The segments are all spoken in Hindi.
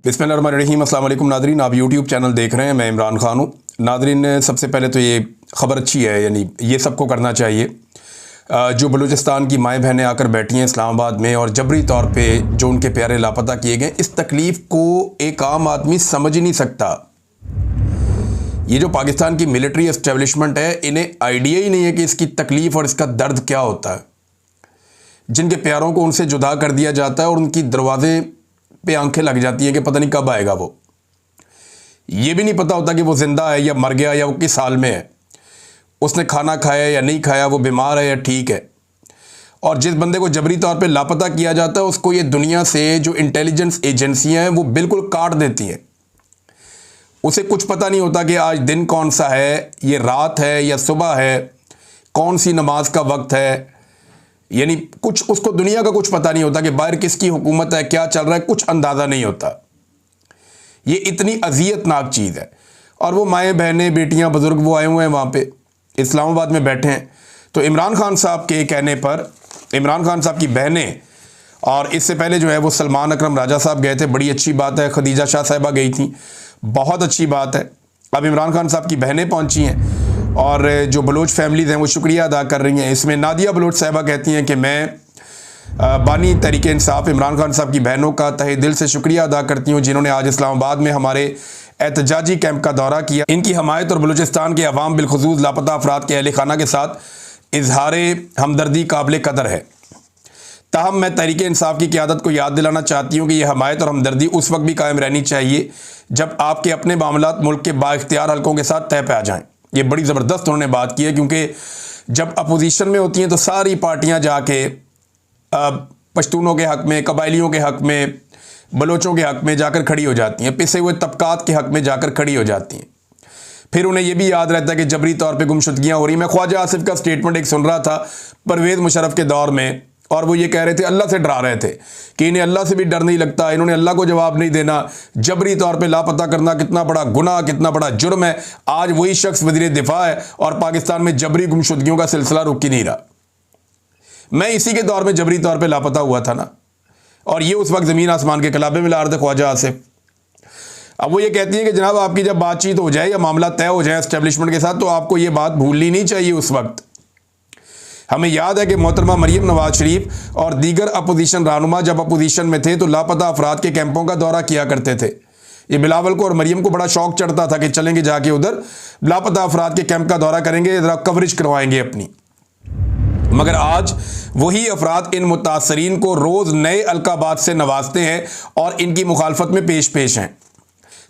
बिस्मिल्लाहिर्रहमानिर्रहीम। अस्सलाम वालेकुम नादरीन, आप यूट्यूब चैनल देख रहे हैं, मैं इमरान खान हूँ। नादरीन, सबसे पहले तो ये ख़बर अच्छी है, यानी ये सबको करना चाहिए। जो बलूचिस्तान की माएँ बहनें आकर बैठी हैं इस्लामाबाद में और जबरी तौर पे जो उनके प्यारे लापता किए गए, इस तकलीफ़ को एक आम आदमी समझ ही नहीं सकता। ये जो पाकिस्तान की मिलिट्री एस्टेब्लिशमेंट है, इन्हें आइडिया ही नहीं है कि इसकी तकलीफ़ और इसका दर्द क्या होता है। जिनके प्यारों को उनसे जुदा कर दिया जाता है और उनकी दरवाजे पे आंखें लग जाती हैं कि पता नहीं कब आएगा वो। ये भी नहीं पता होता कि वो ज़िंदा है या मर गया या वो किस हाल में है, उसने खाना खाया या नहीं खाया, वो बीमार है या ठीक है। और जिस बंदे को जबरी तौर पे लापता किया जाता है, उसको ये दुनिया से जो इंटेलिजेंस एजेंसियां हैं वो बिल्कुल काट देती हैं। उसे कुछ पता नहीं होता कि आज दिन कौन सा है, ये रात है या सुबह है, कौन सी नमाज का वक्त है, यानी कुछ उसको दुनिया का कुछ पता नहीं होता कि बाहर किसकी हुकूमत है, क्या चल रहा है, कुछ अंदाज़ा नहीं होता। ये इतनी अजियतनाक चीज़ है। और वो माएँ बहनें बेटियां बुज़ुर्ग वो आए हुए हैं वहाँ पे इस्लामाबाद में बैठे हैं। तो इमरान खान साहब के कहने पर इमरान खान साहब की बहनें, और इससे पहले जो है वो सलमान अकरम राजा साहब गए थे, बड़ी अच्छी बात है। खदीजा शाह साहिबा गई थी, बहुत अच्छी बात है। अब इमरान खान साहब की बहनें पहुँची हैं और जो बलोच फैमिलीज़ हैं वो शुक्रिया अदा कर रही हैं। इसमें नादिया बलोच साहिबा कहती हैं कि मैं बानी तहरीक इंसाफ इमरान खान साहब की बहनों का तहे दिल से शुक्रिया अदा करती हूँ, जिन्होंने आज इस्लामाबाद में हमारे एहतजाजी कैंप का दौरा किया। इनकी हमायत और बलूचिस्तान के अवाम बिलखुसूस लापता अफराद के अहल खाना के साथ इजहार हमदर्दी काबिल कदर है। ताहम मैं तहरीक इंसाफ की क़यादत को याद दिलाना चाहती हूँ कि यह हमायत और हमदर्दी उस वक्त भी कायम रहनी चाहिए जब आपके अपने मामलात मुल्क के बाइख्तियार हल्कों के साथ तय पे आ जाएँ। ये बड़ी ज़बरदस्त उन्होंने बात की है, क्योंकि जब अपोजिशन में होती हैं तो सारी पार्टियां जाके पश्तूनों के हक़ में, कबायलियों के हक़ में, बलोचों के हक़ में जाकर खड़ी हो जाती हैं, पिसे हुए तबकात के हक़ में जाकर खड़ी हो जाती हैं। फिर उन्हें यह भी याद रहता है कि जबरी तौर पे गुमशुदगियाँ हो रही। मैं ख्वाजा आसिफ का स्टेटमेंट एक सुन रहा था परवेज़ मुशर्रफ के दौर में, और वो ये कह रहे थे, अल्लाह से डरा रहे थे कि इन्हें अल्लाह से भी डर नहीं लगता, इन्होंने अल्लाह को जवाब नहीं देना। जबरी तौर पे लापता करना कितना बड़ा गुनाह, कितना बड़ा जुर्म है। आज वही शख्स वज़ीर दिफा है और पाकिस्तान में जबरी गुमशुदगियों का सिलसिला रुक ही नहीं रहा। मैं इसी के दौर में जबरी तौर पे लापता हुआ था ना, और ये उस वक्त ज़मीन आसमान के कलाबे में ला रहे थे ख्वाजा आसिफ। अब वो ये कहती हैं कि जनाब आपकी जब बातचीत हो जाए या मामला तय हो जाए एस्टेब्लिशमेंट के साथ, तो आपको ये बात भूलनी नहीं चाहिए। उस वक्त हमें याद है कि मोहतरमा मरियम नवाज शरीफ और दीगर अपोजिशन रहनुमा जब अपोजिशन में थे तो लापता अफराद के कैंपों का दौरा किया करते थे। ये बिलावल को और मरियम को बड़ा शौक चढ़ता था कि चलेंगे जाके उधर लापता अफराद के कैंप का दौरा करेंगे, ज़रा कवरेज करवाएंगे अपनी। मगर आज वही अफराद इन मुतासरीन को रोज़ नए अलकाबात से नवाजते हैं और इनकी मुखालफत में पेश हैं।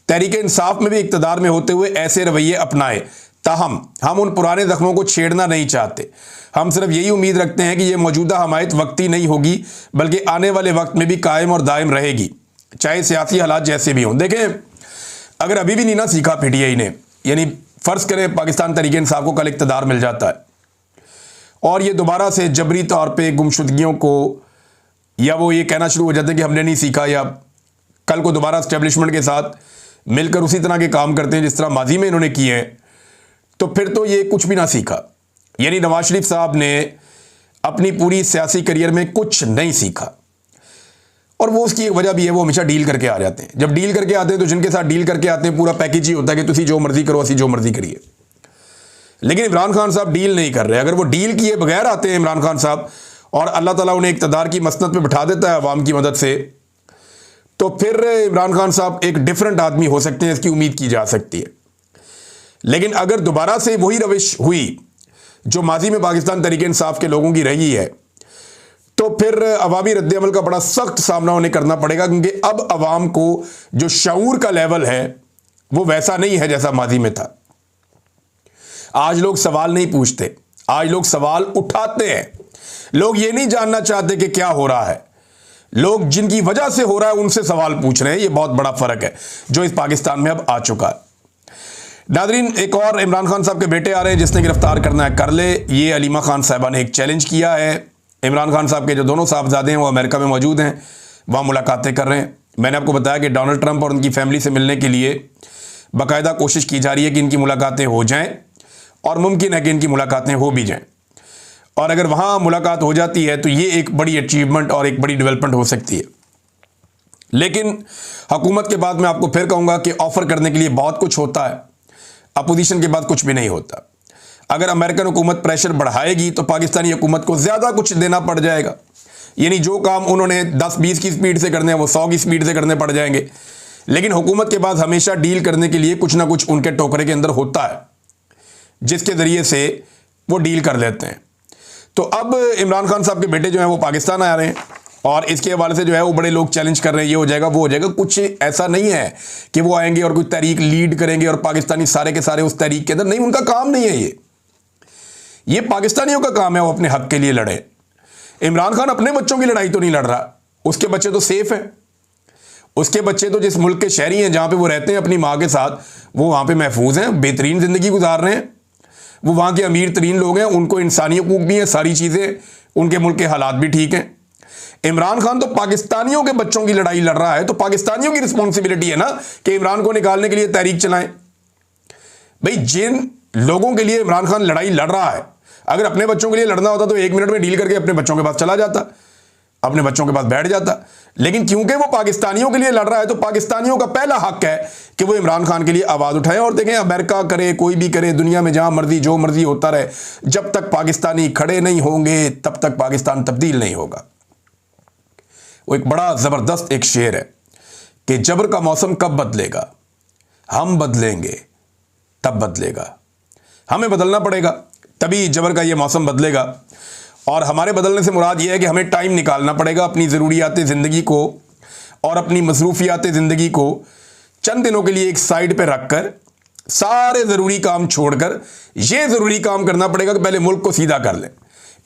तहरीक इंसाफ में भी इक़्तिदार में होते हुए ऐसे रवैये अपनाए, ताहम हम उन पुराने ज़ख्मों को छेड़ना नहीं चाहते। हम सिर्फ यही उम्मीद रखते हैं कि यह मौजूदा हमायत वक्ती नहीं होगी, बल्कि आने वाले वक्त में भी कायम और दायम रहेगी, चाहे सियासी हालात जैसे भी हों। देखें, अगर अभी भी नहीं ना सीखा पीटीआई ने, यानी फ़र्ज़ करें पाकिस्तान तहरीक इंसाफ को कल इक़्तिदार मिल जाता है और ये दोबारा से जबरी तौर पे गुमशुदगियों को, या वो ये कहना शुरू हो जाते हैं कि हमने नहीं सीखा, या कल को दोबारा इस्टेब्लिशमेंट के साथ मिलकर उसी तरह के काम करते हैं जिस तरह माजी में इन्होंने किए हैं, तो फिर तो ये कुछ भी ना सीखा। यानी नवाज शरीफ साहब ने अपनी पूरी सियासी करियर में कुछ नहीं सीखा, और वो उसकी एक वजह भी है, वो हमेशा डील करके आ जाते हैं। जब डील करके आते हैं तो जिनके साथ डील करके आते हैं पूरा पैकेज ही होता है कि तुसी जो मर्जी करो, असी जो मर्जी करिए। लेकिन इमरान खान साहब डील नहीं कर रहे। अगर वो डील किए बगैर आते हैं इमरान खान साहब और अल्लाह ताला उन्हें इक़्तिदार की मसनद पे बिठा देता है अवाम की मदद से, तो फिर इमरान खान साहब एक डिफरेंट आदमी हो सकते हैं, इसकी उम्मीद की जा सकती है। लेकिन अगर दोबारा से वही रविश हुई जो माजी में पाकिस्तान तहरीक इंसाफ के लोगों की रही है, तो फिर अवामी रद्द-ए-अमल का बड़ा सख्त सामना उन्हें करना पड़ेगा, क्योंकि अब अवाम को जो शऊर का लेवल है वो वैसा नहीं है जैसा माजी में था। आज लोग सवाल नहीं पूछते, आज लोग सवाल उठाते हैं। लोग ये नहीं जानना चाहते कि क्या हो रहा है, लोग जिनकी वजह से हो रहा है उनसे सवाल पूछ रहे हैं। ये बहुत बड़ा फ़र्क है जो इस पाकिस्तान में अब आ चुका है। नादरीन, एक और इमरान खान साहब के बेटे आ रहे हैं जिसने गिरफ्तार करना है कर ले। ये अलीमा खान साहिबा ने एक चैलेंज किया है। इमरान खान साहब के जो दोनों साहबजादे हैं वो अमेरिका में मौजूद हैं, वहाँ मुलाकातें कर रहे हैं। मैंने आपको बताया कि डोनाल्ड ट्रंप और उनकी फैमिली से मिलने के लिए बाकायदा कोशिश की जा रही है कि इनकी मुलाकातें हो जाएं, और मुमकिन है कि इनकी मुलाकातें हो भी जाएं। और अगर वहाँ मुलाकात हो जाती है तो ये एक बड़ी अचीवमेंट और एक बड़ी डेवलपमेंट हो सकती है। लेकिन हुकूमत के बाद मैं आपको फिर कहूँगा कि ऑफ़र करने के लिए बहुत कुछ होता है, अपोजिशन के बाद कुछ भी नहीं होता। अगर अमेरिकन हुकूमत प्रेशर बढ़ाएगी तो पाकिस्तानी हुकूमत को ज़्यादा कुछ देना पड़ जाएगा, यानी जो काम उन्होंने 10-20 की स्पीड से करने हैं वो 100 की स्पीड से करने पड़ जाएंगे। लेकिन हुकूमत के पास हमेशा डील करने के लिए कुछ ना कुछ उनके टोकरे के अंदर होता है, जिसके ज़रिए से वो डील कर लेते हैं। तो अब इमरान खान साहब के बेटे जो हैं वो पाकिस्तान आ रहे हैं और इसके हवाले से जो है वो बड़े लोग चैलेंज कर रहे हैं, ये हो जाएगा वो हो जाएगा। कुछ ऐसा नहीं है कि वो आएंगे और कोई तहरीक लीड करेंगे और पाकिस्तानी सारे के सारे उस तहरीक के अंदर, नहीं, उनका काम नहीं है ये पाकिस्तानियों का काम है वो अपने हक के लिए लड़े। इमरान खान अपने बच्चों की लड़ाई तो नहीं लड़ रहा, उसके बच्चे तो सेफ हैं, उसके बच्चे तो जिस मुल्क के शहरी हैं जहाँ पे वो रहते हैं अपनी माँ के साथ, वो वहाँ पे महफूज हैं, बेहतरीन ज़िंदगी गुजार रहे हैं, वो वहाँ के अमीर तरीन लोग हैं, उनको इंसानी हकूक भी हैं, सारी चीज़ें, उनके मुल्क के हालात भी ठीक हैं। इमरान खान तो पाकिस्तानियों के बच्चों की लड़ाई लड़ रहा है, तो पाकिस्तानियों की रिस्पॉन्सिबिलिटी है ना कि इमरान को निकालने के लिए तहरीक चलाएं। भाई जिन लोगों के लिए इमरान खान लड़ाई लड़ रहा है, अगर अपने बच्चों के लिए लड़ना होता तो 1 मिनट में डील करके अपने बच्चों के पास चला जाता, अपने बच्चों के पास बैठ जाता। लेकिन क्योंकि वो पाकिस्तानियों के लिए लड़ रहा है तो पाकिस्तानियों का पहला हक है कि वो इमरान खान के लिए आवाज़ उठाएं। और देखें, अमेरिका करे, कोई भी करे, दुनिया में जहां मर्जी जो मर्जी होता रहे, जब तक पाकिस्तानी खड़े नहीं होंगे तब तक पाकिस्तान तब्दील नहीं होगा। वो एक बड़ा ज़बरदस्त एक शेर है कि जबर का मौसम कब बदलेगा, हम बदलेंगे तब बदलेगा। हमें बदलना पड़ेगा तभी जबर का ये मौसम बदलेगा। और हमारे बदलने से मुराद ये है कि हमें टाइम निकालना पड़ेगा अपनी ज़रूरियात ज़िंदगी को और अपनी मसरूफियात ज़िंदगी को चंद दिनों के लिए एक साइड पे रखकर सारे ज़रूरी काम छोड़कर ये ज़रूरी काम करना पड़ेगा कि पहले मुल्क को सीधा कर लें,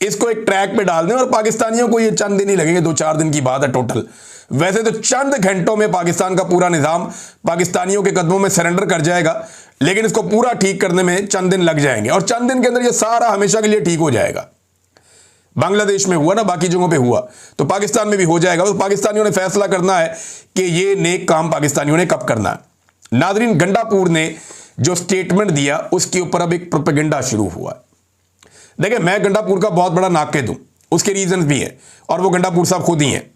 इसको एक ट्रैक पे डाल दें। और पाकिस्तानियों को ये चंद दिन ही लगेंगे, 2-4 दिन की बात है टोटल। वैसे तो चंद घंटों में पाकिस्तान का पूरा निज़ाम पाकिस्तानियों के कदमों में सरेंडर कर जाएगा, लेकिन इसको पूरा ठीक करने में चंद दिन लग जाएंगे और चंद दिन के अंदर ये सारा हमेशा के लिए ठीक हो जाएगा। बांग्लादेश में हुआ ना, बाकी जगहों पे हुआ, तो पाकिस्तान में भी हो जाएगा। तो पाकिस्तानियों ने फैसला करना है कि ये नेक काम पाकिस्तानियों ने कब करना है। नादरीन, गंडापुर ने जो स्टेटमेंट दिया उसके ऊपर अब एक प्रोपेगेंडा शुरू हुआ। देखिए, मैं गंडापुर का बहुत बड़ा नाक़िद हूं, उसके रीजन भी हैं और वो गंडापुर साहब खुद ही हैं।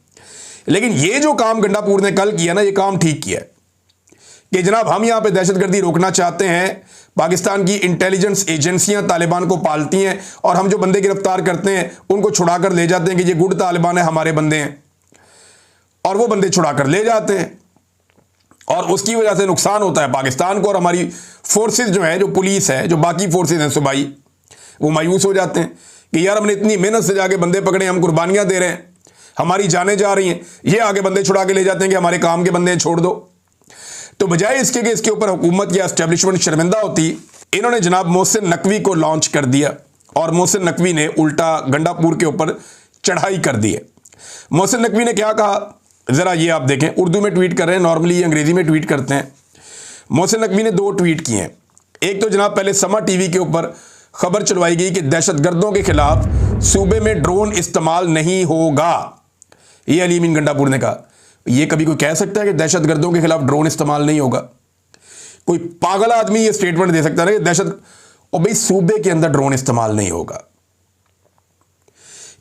लेकिन ये जो काम गंडापुर ने कल किया ना, ये काम ठीक किया कि जनाब हम यहां पे दहशतगर्दी रोकना चाहते हैं, पाकिस्तान की इंटेलिजेंस एजेंसियां तालिबान को पालती हैं और हम जो बंदे गिरफ्तार करते हैं उनको छुड़ा कर ले जाते हैं कि ये गुड तालिबान है, हमारे बंदे हैं, और वो बंदे छुड़ा कर ले जाते हैं और उसकी वजह से नुकसान होता है पाकिस्तान को। और हमारी फोर्सेज जो है, जो पुलिस है, जो बाकी फोर्सेज हैं सूबाई, वो मायूस हो जाते हैं कि यार हमने इतनी मेहनत से जाके बंदे पकड़े, हम कुर्बानियां दे रहे हैं, हमारी जानें जा रही हैं, ये आगे बंदे छुड़ा के ले जाते हैं कि हमारे काम के बंदे छोड़ दो। तो बजाय इसके कि इसके ऊपर हुकूमत या एस्टेब्लिशमेंट शर्मिंदा होती, इन्होंने जनाब मोहसिन नकवी को लॉन्च कर दिया और मोहसिन नकवी ने उल्टा गंडापुर के ऊपर चढ़ाई कर दी है। मोहसिन नकवी ने क्या कहा, ज़रा ये आप देखें, उर्दू में ट्वीट कर रहे हैं, नॉर्मली ये अंग्रेज़ी में ट्वीट करते हैं। मोहसिन नकवी ने 2 ट्वीट किए हैं। एक तो जनाब पहले समा टीवी के ऊपर खबर चलवाई गई कि दहशतगर्दों के खिलाफ सूबे में ड्रोन इस्तेमाल नहीं होगा, ये अली अमीन गंडापुर ने कहा। ये कभी कोई कह सकता है कि दहशतगर्दों के खिलाफ ड्रोन इस्तेमाल नहीं होगा? कोई पागल आदमी ये स्टेटमेंट दे सकता है कि दहशत, और भाई सूबे के अंदर ड्रोन इस्तेमाल नहीं होगा,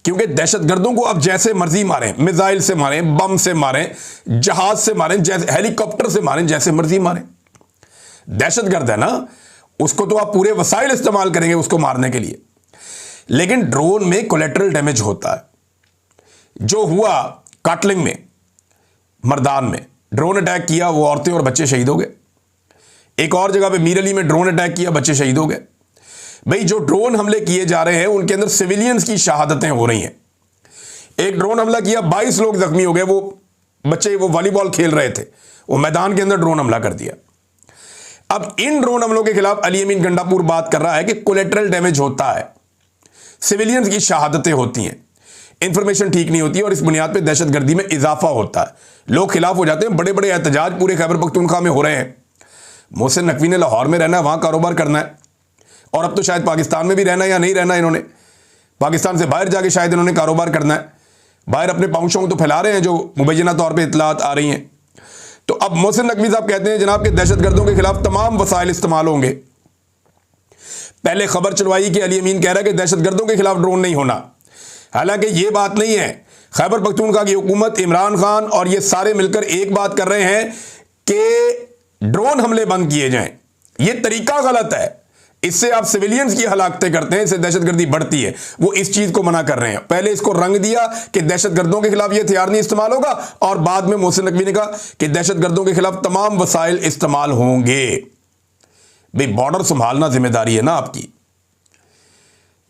क्योंकि दहशतगर्दों को अब जैसे मर्जी मारें, मिसाइल से मारें, बम से मारें, जहाज से मारें, जैसे हेलीकॉप्टर से मारें, जैसे मर्जी मारें, दहशतगर्द है ना, उसको तो आप पूरे वसाइल इस्तेमाल करेंगे उसको मारने के लिए। लेकिन ड्रोन में कोलेटरल डैमेज होता है। जो हुआ काटलिंग में, मर्दान में ड्रोन अटैक किया, वो औरतें और बच्चे शहीद हो गए। एक और जगह पे मीर अली में ड्रोन अटैक किया, बच्चे शहीद हो गए। भाई जो ड्रोन हमले किए जा रहे हैं उनके अंदर सिविलियंस की शहादतें हो रही हैं। एक ड्रोन हमला किया, 22 लोग जख्मी हो गए, वो बच्चे वो वॉलीबॉल खेल रहे थे, वो मैदान के अंदर ड्रोन हमला कर दिया। अब इन ड्रोन हमलों के खिलाफ अली अमीन गंडापुर बात कर रहा है कि कोलेटरल डैमेज होता है, सिविलियंस की शहादतें होती हैं, इंफॉर्मेशन ठीक नहीं होती है और इस बुनियाद पे दहशतगर्दी में इजाफा होता है, लोग खिलाफ हो जाते हैं। बड़े बड़े एहतजाज पूरे खैबर पख्तूनख्वा में हो रहे हैं। मोहसिन नकवी ने लाहौर में रहना है, वहाँ कारोबार करना है, और अब तो शायद पाकिस्तान में भी रहना है या नहीं रहना, इन्होंने पाकिस्तान से बाहर जाके शायद इन्होंने कारोबार करना है, बाहर अपने पाउंशों तो फैला रहे हैं जो मुबैना तौर पर इतलात आ रही हैं। तो अब मोहसिन नकवी साहब कहते हैं जनाब कि दहशतगर्दों के खिलाफ तमाम वसाइल इस्तेमाल होंगे। पहले खबर चलवाई कि अली अमीन कह रहा है कि दहशतगर्दों के खिलाफ ड्रोन नहीं होना, हालांकि ये बात नहीं है। खैबर पख्तूनख्वा की हुकूमत, इमरान खान और ये सारे मिलकर एक बात कर रहे हैं कि ड्रोन हमले बंद किए जाएं। ये तरीका गलत है, इससे आप सिविलियंस की हलाकतें करते हैं, इससे दहशतगर्दी बढ़ती है। वो इस चीज को मना कर रहे हैं। पहले इसको रंग दिया कि दहशतगर्दों के खिलाफ ये हथियार नहीं इस्तेमाल होगा, और बाद में मोहसिन नकवी ने कहा कि दहशतगर्दों के खिलाफ तमाम वसाइल इस्तेमाल होंगे। भाई बॉर्डर संभालना जिम्मेदारी है ना आपकी,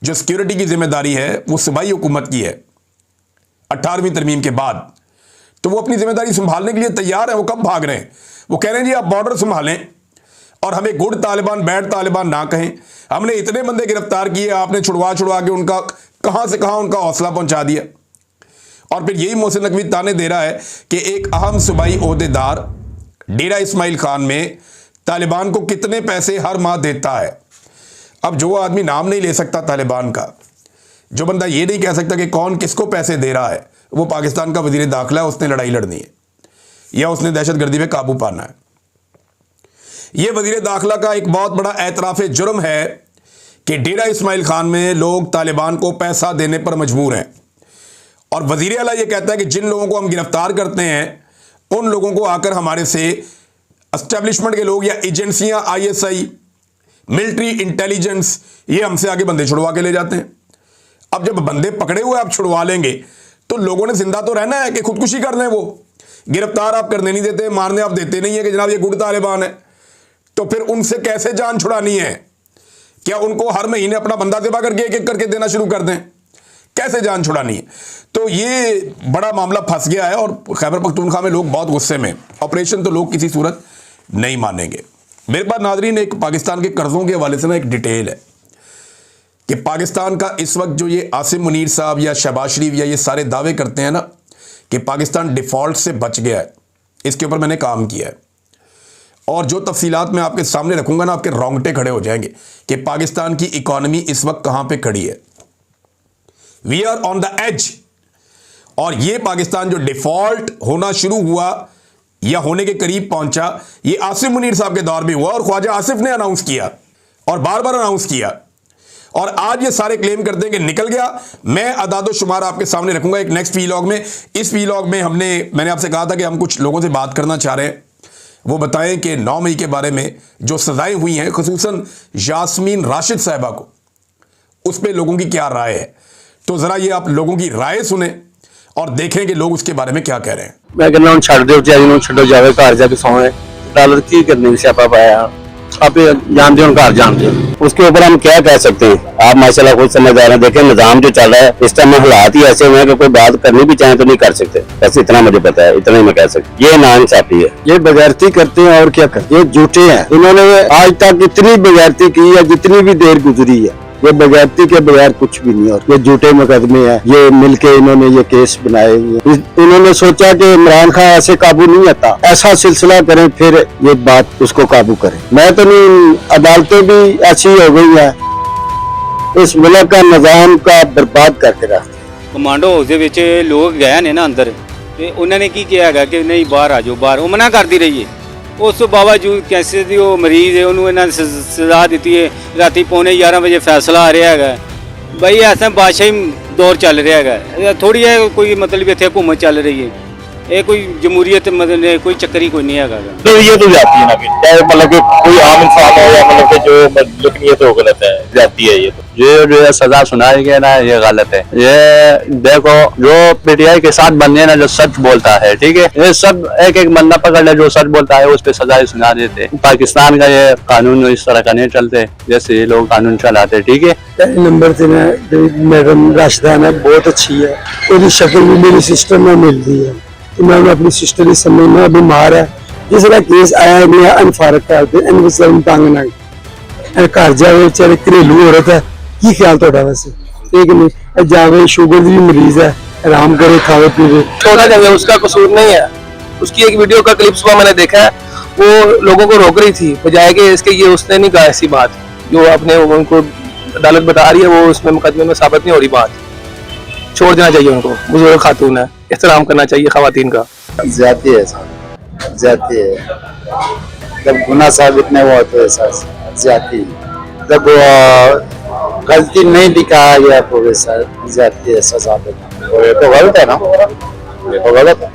जो सिक्योरिटी की जिम्मेदारी है वो सूबाई हुकूमत की है 18वीं तरमीम के बाद, तो वो अपनी जिम्मेदारी संभालने के लिए तैयार है। वो कब भाग रहे हैं? वो कह रहे हैं जी आप बॉर्डर संभालें और हमें गुड तालिबान बैड तालिबान ना कहें। हमने इतने बंदे गिरफ्तार किए, आपने छुड़वा के उनका कहां से कहां उनका हौसला पहुंचा दिया। और फिर यही मोहसिन नकवी ताने दे रहा है कि एक अहम सूबाई ओहदेदार डेरा इस्माइल खान में तालिबान को कितने पैसे हर माह देता है। अब जो आदमी नाम नहीं ले सकता तालिबान का, जो बंदा ये नहीं कह सकता कि कौन किसको पैसे दे रहा है, वो पाकिस्तान का वजीर दाखिला है, उसने लड़ाई लड़नी है या उसने दहशतगर्दी पे काबू पाना है। यह वजीर दाखिला का एक बहुत बड़ा एतराफ़ जुर्म है कि डेरा इस्माइल खान में लोग तालिबान को पैसा देने पर मजबूर हैं। और वजीर आला ये कहता है कि जिन लोगों को हम गिरफ्तार करते हैं उन लोगों को आकर हमारे से एस्टेब्लिशमेंट के लोग या एजेंसियां, ISI, मिलिट्री इंटेलिजेंस, ये हमसे आगे बंदे छुड़वा के ले जाते हैं। अब जब बंदे पकड़े हुए आप छुड़वा लेंगे तो लोगों ने जिंदा तो रहना है कि खुदकुशी कर लें। वो गिरफ्तार आप करने नहीं देते, मारने आप देते नहीं है कि जनाब ये गुड तालिबान है, तो फिर उनसे कैसे जान छुड़ानी है? क्या उनको हर महीने अपना बंदा ज़िबा करके एक एक करके देना शुरू कर दें? कैसे जान छुड़ानी है? तो ये बड़ा मामला फंस गया है और खैबर पख्तूनख्वा में लोग बहुत गुस्से में। ऑपरेशन तो लोग किसी सूरत नहीं मानेंगे। मेरे पास नाजरीन एक पाकिस्तान के कर्जों के हवाले से ना एक डिटेल है कि पाकिस्तान का इस वक्त जो ये आसिम मुनीर साहब या शहबाज शरीफ या ये सारे दावे करते हैं ना कि पाकिस्तान डिफ़ॉल्ट से बच गया है, इसके ऊपर मैंने काम किया है और जो तफसीलात मैं आपके सामने रखूंगा ना, आपके रोंगटे खड़े हो जाएंगे कि पाकिस्तान की इकॉनमी इस वक्त कहां पे खड़ी है। We are on the edge. और ये पाकिस्तान जो डिफ़ॉल्ट होना शुरू हुआ या होने के करीब पहुंचा, ये आसिम मुनीर साहब के दौर में हुआ और ख्वाजा आसिफ ने अनाउंस किया और बार बार अनाउंस किया। और आज ये सारे क्लेम करते हैं कि निकल गया। मैं अदादो शुमार आपके सामने रखूंगा एक नेक्स्ट वीलॉग में। इस वीलॉग में मैंने आपसे कहा था कि हम कुछ लोगों से बात करना चाह रहे हैं, वो बताएं कि 9 मई के बारे में जो सजाएं हुई हैं खुसूसन यास्मीन राशिद साहिबा को, उस पर लोगों की क्या राय है। तो ज़रा ये आप लोगों की राय सुने और देखें कि लोग उसके बारे में क्या कह रहे हैं। मैं कहना हूं छड़ दो चाहे छो जावे घर जाके सोए अदालत की करने स्यापा पाया आप जानते हो घर जानते हो उसके ऊपर हम क्या कह सकते हैं। आप माशाल्लाह खुद समझदार हैं। देखें निजाम जो चल रहा है इस टाइम में हालात ही ऐसे हुए हैं कि कोई बात करनी भी चाहे तो नहीं कर सकते। बस इतना मुझे पता है, इतना ही मैं कह सकता। ये नाइंसाफी है, ये बगैरती करते हैं और क्या करते हैं। ये झूठे हैं। इन्होंने आज तक इतनी बगैरती की है जितनी भी देर गुजरी है, ये बगैरती के बगैर कुछ भी नहीं। और ये झूठे मुकदमे हैं, ये मिलके इन्होंने ये केस बनाए। इन्होंने सोचा कि इमरान खान ऐसे काबू नहीं आता, ऐसा सिलसिला करें फिर ये बात उसको काबू करें। मैं तो नहीं, अदालतें भी ऐसी हो गई है, इस मुल्क का निजाम का बर्बाद करके रखते। कमांडो हाउस ਦੇ ਵਿੱਚ ਲੋਕ ਗਏ ਨੇ ਨਾ ਅੰਦਰ ਤੇ ਉਹਨਾਂ ਨੇ ਕੀ ਕਿਹਾ ਹੈਗਾ ਕਿ ਨਹੀਂ ਬਾਹਰ ਆ ਜਾਓ, ਬਾਹਰ ਉਹ ਮਨਾ ਕਰਦੀ ਰਹੀ ਹੈ। ਉਸ ਤੋਂ ਬਾਵਜੂਦ ਕੈਂਸਰ ਦੀ ਉਹ ਮਰੀਜ਼ ਹੈ, ਉਹਨੂੰ ਇਹਨਾਂ ਨੇ ਸਜ਼ਾ ਦਿੱਤੀ ਹੈ। ਰਾਤੀ 11:15 ਵਜੇ ਫੈਸਲਾ ਆ ਰਿਹਾ ਹੈਗਾ। ਬਈ ਐਸਾ ਬਾਦਸ਼ਾਹੀ ਦੌਰ ਚੱਲ ਰਿਹਾ ਹੈਗਾ। ਥੋੜੀ ਹੈ ਕੋਈ ਮਤਲਬ ਇੱਥੇ हुकूमत ਚੱਲ ਰਹੀ ਹੈ। ये कोई जमहूरियत मतलब कोई चक्कर ही कोई नहीं है। तो ये तो जाती है ना कि चाहे मतलब कि कोई आम इंसान हो या मतलब कि जो लिखनी है तो गलत है, जाती है। ये तो ये जो सजा सुनाई गई ना ये गलत है। ये देखो जो PTI के साथ बंदे ना जो सच बोलता है, ठीक है, ये सब एक एक बंदा पकड़ ले जो सच बोलता है उस पर सजा सुना देते। पाकिस्तान का ये कानून इस तरह का नहीं चलते जैसे ये लोग कानून चलाते, ठीक है। पहले नंबर से मैडम राशिदा है, बहुत अच्छी है। उसकी शक्ल भी मेरी सिस्टर में मिलती है। मैं अपनी सिस्टर इस समय में बीमार है, जिसका केस आया मैं अनफारक करते तंग ना घर जाए बेचारे घरेलू औरत है। की ख्याल थोड़ा वैसे ठीक नहीं जावे, शुगर की भी मरीज है, आराम करे खावे पीवे छोड़ा जाए, उसका कसूर नहीं है। उसकी एक वीडियो का क्लिप सुबह मैंने देखा है, वो लोगों को रोक रही थी बजाय कि इसके ये उसने नहीं कहा ऐसी बात जो अपने उनको अदालत बता रही है, वो उसमें मुकदमे में साबित नहीं हो रही। बात छोड़ देना चाहिए उनको, बुजुर्ग खातून है, एहतराम करना चाहिए खवातीन का। जाती है जाती है जब गुनाह साबित नहीं हुआ तो ऐसा जाती है। जब गलती नहीं दिखाया गया तो वैसा जाती है सजा देना। तो ये तो गलत है ना, ये तो गलत है,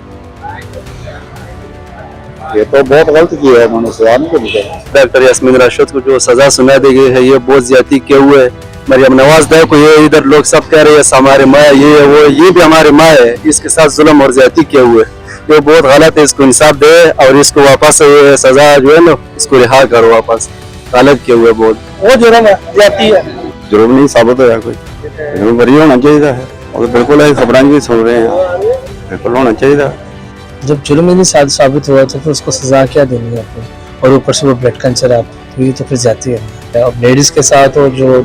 ये तो बहुत गलत किया है उन्होंने सवाल के लिए। डॉक्टर यास्मीन राशिद को जो सजा सुना दी गई है ये बहुत ज्यादा किए हुए है। मरियम नवाज देखो ये इधर लोग सब कह रहे हैं हमारे माँ ये है वो, ये भी हमारे माँ है, इसके साथ जुल्म और ज्यादती किए हुए, ये बहुत गलत है। इसको इंसाफ दे और इसको वापस ये सजा जो है ना इसको रिहा करो वापस, गलत किए हुए बहुत। वो जुर्म है, जाती है, जुर्म नहीं साबित होया कोई, जुर्म बरी होना चाहिए है और बिल्कुल है खबरें भी सुन रहे हैं, बिल्कुल होना चाहिए। जब जुर्म ही नहीं साबित हुआ तो फिर उसको सजा क्या देनी है आपको, और ऊपर से वो ब्लड कैंसर आप, तो ये तो फिर जाती है। अब लेडीज के साथ और जो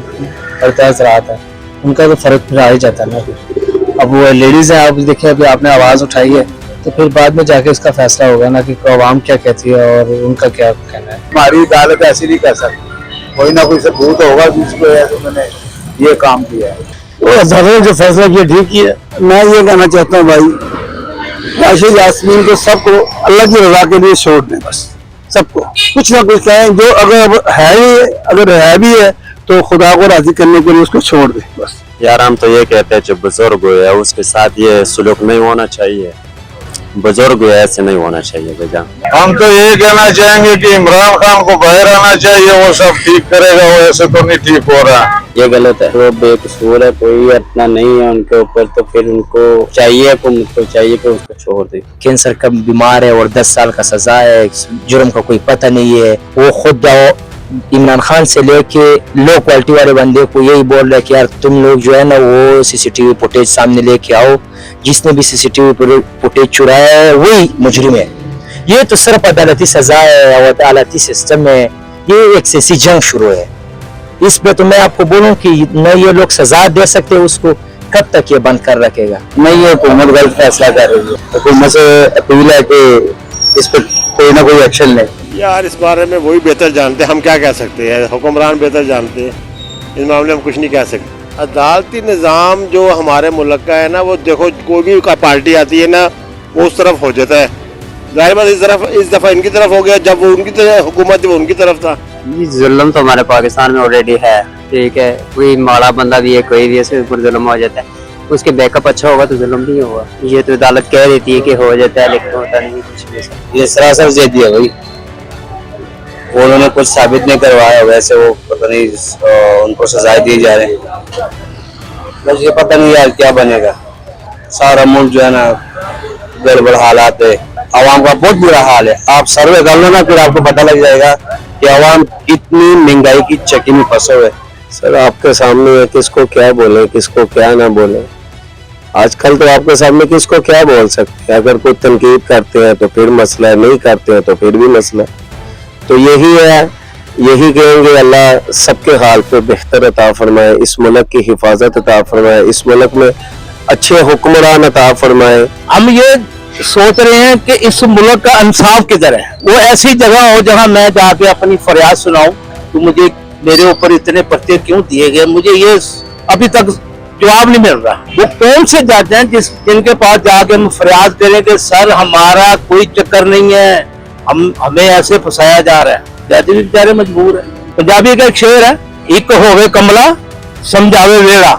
बर्ताव रहा था उनका तो फर्क फिर आ ही जाता है ना। अब वो लेडीज है, आप देखिए अभी आपने आवाज उठाई है तो फिर बाद में जाके इसका फैसला होगा ना कि आवाम क्या कहती है और उनका क्या कहना है। हमारी अदालत ऐसी नहीं कर सकती, कोई ना कोई सबूत होगा जिसको उन्होंने ये काम किया है। वो अदालत ने जो फैसला किया ठीक ही है। मैं ये कहना चाहता हूँ भाई राशिद यास्मीन को सबको अल्लाह की रजा के लिए छोड़ दें, बस सबको कुछ ना कुछ कहें, जो अगर है ही अगर है भी है तो खुदा को राजी करने के लिए उसको छोड़ दें बस। यार हम तो ये कहते हैं जो बुजुर्ग है उसके साथ ये सुलूक नहीं होना चाहिए, बुजुर्ग ऐसे नहीं होना चाहिए बेजा। हम तो ये कहना चाहेंगे कि इमरान खान को बाहर आना चाहिए, वो सब ठीक करेगा, वो ऐसे तो नहीं ठीक हो रहा। ये गलत है, वो बेकसूर है, कोई इतना नहीं है उनके ऊपर, तो फिर उनको चाहिए कि उसको छोड़ दे। कैंसर का बीमार है और 10 साल का सजा है, जुर्म का कोई पता नहीं है। वो खुद इमरान खान से लेके लो क्वालिटी वाले बंदे को यही बोल रहे कि यार तुम लोग जो है ना वो सीसीटीवी फुटेज सामने लेके आओ, जिसने भी सीसीटीवी फुटेज चुराया है वही मुजरिम है। ये तो सिर्फ अदालती सजा है और अदालती सिस्टम है, ये एक सियासी जंग शुरू है। इस पे तो मैं आपको बोलूं कि न ये लोग सजा दे सकते उसको, कब तक ये बंद कर रखेगा। नहीं ये हुकूमत गलत फैसला कर रही है, हुकूमत से अपील है कि इस पर कोई ना कोई एक्शन ले। यार इस बारे में वही बेहतर जानते हैं, हम क्या कह सकते हैं, हुक्मरान बेहतर जानते हैं, इस मामले में कुछ नहीं कह सकते। अदालती निज़ाम जो हमारे मुल्क का है ना, वो देखो कोई भी पार्टी आती है ना वो उस तरफ हो जाता है, जाहिर बात इस दफ़ा इनकी तरफ हो गया, जब वो उनकी तरफ हुकूमत थी वो उनकी तरफ था। ये जुल्म तो हमारे पाकिस्तान में ऑलरेडी है, ठीक है, कोई माड़ा बंदा भी है कोई भी ऐसे ऊपर जुल्म हो जाता है, उसके बैकअप अच्छा होगा तो जुल्म नहीं होगा। ये तो अदालत कह देती है कि हो जाता है लेकिन होता नहीं कुछ भी। ये सरासर ज़िद्दी है भाई, उन्होंने कुछ साबित नहीं करवाया, वैसे वो पता नहीं उनको सजाएं दी जा रहे हैं, बस ये पता नहीं यार क्या बनेगा। सारा मुल्क जो है ना गड़बड़ हालात है, आवाम का बहुत बुरा हाल है। आप सर्वे कर लो ना फिर आपको पता लग जाएगा कि आवाम कितनी महंगाई की चक्की में फंसे हुए। सर आपके सामने है, किसको क्या बोले किसको क्या ना बोले, आजकल तो आपके सामने किसको क्या बोल सकते हैं। अगर कोई तनकीद करते हैं तो फिर मसला है, नहीं करते हैं तो फिर भी मसला है। तो यही है, यही कहेंगे अल्लाह सबके हाल पे बेहतर अता फरमाए, इस मुल्क की हिफाजत अता फरमाए, इस मुल्क में अच्छे हुक्मरान अता फरमाए। हम ये सोच रहे हैं कि इस मुल्क का इंसाफ किधर है, वो ऐसी जगह हो जहां मैं जाके अपनी फरियाद सुनाऊं तो मुझे मेरे ऊपर इतने पर्चे क्यों दिए गए, मुझे ये अभी तक जवाब नहीं मिल रहा। वो कौन से जज हैं जिनके पास जाके हम फरियाद करें कि सर हमारा कोई चक्कर नहीं है, हमें ऐसे फंसाया जा रहा है। जज भी बेचारे मजबूर है। पंजाबी का एक शेर है, एक होवे कमला समझावे वेड़ा,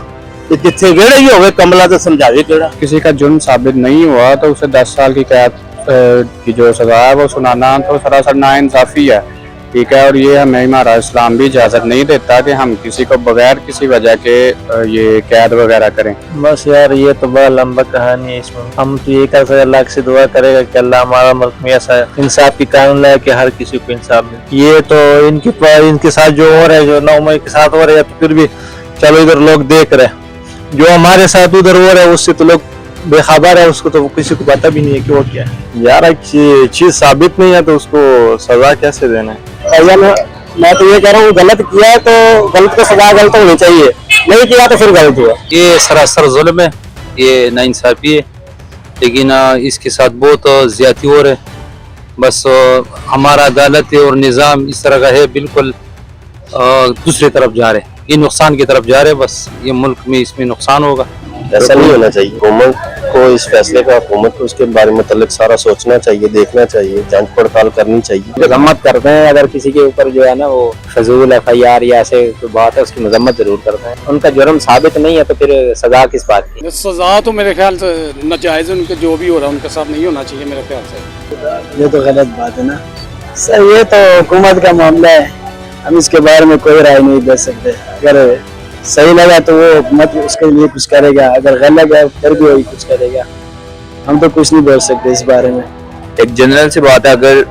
जिथे वेड़ा ही होवे कमला तो समझावे केड़ा। किसी का जुर्म साबित नहीं हुआ तो उसे 10 साल की कैद की जो सजा है वो सुनाना तो सरासर नाइंसाफी है, ठीक है। और ये हमें हमारा इस्लाम भी इजाज़त नहीं देता कि हम किसी को बगैर किसी वजह के ये कैद वगैरह करें। बस यार ये तो बड़ा लंबा कहानी है, इसमें हम तो ये कर सकते अल्लाह से दुआ करेगा कि अल्लाह हमारा मुल्क में ऐसा इंसाफ की कानून लाए कि हर किसी को इंसाफ मिले। ये तो इनके साथ जो हो रहा है, जो नौमई के साथ हो रहा है, तो फिर भी चलो इधर लोग देख रहे हैं, जो हमारे साथ उधर हो रहा है उससे तो लोग बेखबर है, उसको तो किसी को पता भी नहीं है कि वो क्या है। यार चीज साबित नहीं है तो उसको सजा कैसे देना है। मैं तो ये कह रहा हूँ गलत किया है तो गलत को सजा गलत होनी चाहिए, नहीं किया तो फिर गलत हुआ। ये सरासर जुल्म है, ये नाइंसाफी है, लेकिन इसके साथ बहुत ज्यादती हो रहा है। बस हमारा अदालत और निज़ाम इस तरह का है, बिल्कुल दूसरी तरफ जा रहे हैं, ये नुकसान की तरफ जा रहे हैं। बस ये मुल्क में इसमें नुकसान होगा। ऐसा नहीं होना चाहिए। हुकूमत को इस फैसले का, हुकूमत को इसके बारे में मतलब सारा सोचना चाहिए, देखना चाहिए, जांच पड़ताल करनी चाहिए। मजम्मत करते हैं अगर किसी के ऊपर जो है ना वो फजूल FIR या ऐसे कोई बात है उसकी मजम्मत जरूर करते हैं। उनका जुर्म साबित नहीं है तो फिर सजा किस बात की? सजा तो मेरे ख्याल से नाजायज उनके जो भी हो रहा है उनके साथ नहीं होना चाहिए मेरे ख्याल से। ये तो गलत बात है ना सर, ये तो हुकूमत का मामला है, हम इसके बारे में कोई राय नहीं दे सकते। अगर सही लगा तो वो हुकूमत उसके लिए कुछ करेगा, अगर गलत लगा फिर भी वही कुछ करेगा। हम तो कुछ नहीं बोल सकते इस बारे में। एक जनरल सी बात है, अगर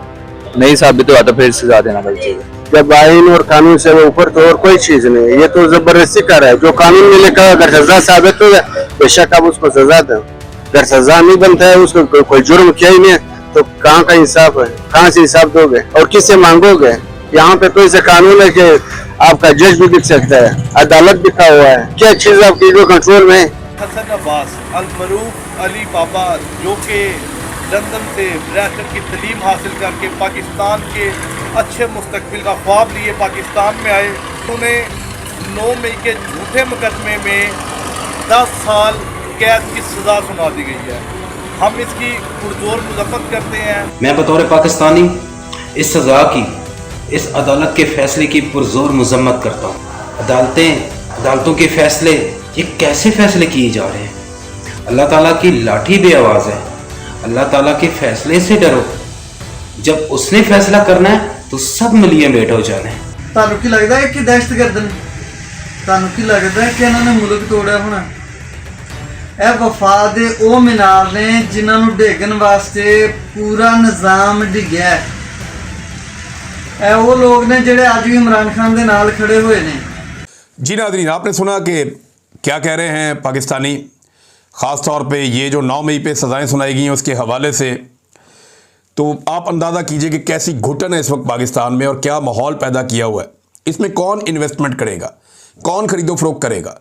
नहीं साबित हुआ तो फिर सजा देना चाहिए। जब आइन और कानून से ऊपर तो और कोई चीज नहीं है, ये तो जबरदस्ती कर रहा है। जो कानून में लिखा है अगर सजा साबित हो जाए बेशक आप उसको सजा दो, अगर सजा नहीं बनता है उसको कोई जुर्म किया ही नहीं तो कहाँ का इंसाफ है, कहाँ से इंसाफ दोगे और किससे मांगोगे? यहाँ पे तो ऐसा कानून है कि आपका जज भी दिख सकता है, अदालत दिखा हुआ है, क्या चीज आपकी जो कंट्रोल में? हसन अब्बास अल-मरूफ अली बाबा जो कि लंदन से बैरिस्टर की तालीम हासिल करके पाकिस्तान के अच्छे मुस्तकबिल का ख्वाब लिए पाकिस्तान में आए, उन्हें 9 मई के झूठे मुकदमे में 10 साल कैद की सज़ा सुना दी गई है। हम इसकी पुरजोर मजम्मत करते हैं। मैं बतौर पाकिस्तानी इस सज़ा की, इस अदालत के फैसले की पुरजोर मजम्मत करता हूँ। अदालतों के फैसले, ये कैसे फैसले किए जा रहे हैं? अल्लाह ताला की लाठी बे आवाज़ है, अल्लाह ताला के फैसले से डरो। जब उसने फैसला करना है तो सब मिलिए बैठ हो जाने। ਤੁਹਾਨੂੰ ਕੀ ਲੱਗਦਾ ਹੈ ਕਿ ਦਹਿਸ਼ਤਗਰਦ ਨੇ? ਤੁਹਾਨੂੰ ਕੀ ਲੱਗਦਾ ਹੈ ਕਿ ਇਹਨਾਂ ਨੇ ਮੁਲਕ ਤੋੜਿਆ ਹੋਣਾ? ਇਹ ਵਫਾ ਦੇ ਉਹ ਮੀਨਾਰ ਨੇ ਜਿਨ੍ਹਾਂ ਨੂੰ ਢੇਗਣ ਵਾਸਤੇ ਪੂਰਾ ਨਿਜ਼ਾਮ ਡਿੱਗਿਆ ਹੈ। ਇਹ ਉਹ ਲੋਕ ਨੇ ਜਿਹੜੇ ਅੱਜ ਵੀ ਇਮਰਾਨ ਖਾਨ ਦੇ ਨਾਲ ਖੜੇ ਹੋਏ ਨੇ। जी नाज़रीन, आपने सुना कि क्या कह रहे हैं पाकिस्तानी, ख़ास तौर पे ये जो 9 मई पे सज़ाएं सुनाई गई हैं उसके हवाले से। तो आप अंदाज़ा कीजिए कि कैसी घुटन है इस वक्त पाकिस्तान में और क्या माहौल पैदा किया हुआ है। इसमें कौन इन्वेस्टमेंट करेगा, कौन खरीदो फरोख्त करेगा,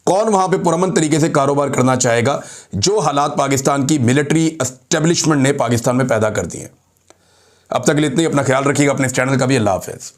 कौन वहाँ पे पुरअमन तरीके से कारोबार करना चाहेगा, जो हालात पाकिस्तान की मिलिट्री एस्टेब्लिशमेंट ने पाकिस्तान में पैदा कर दिए हैं। अब तक के लिए इतना ही। अपना ख्याल रखिएगा, अपने इस चैनल का भी। अल्लाह हाफ़िज़।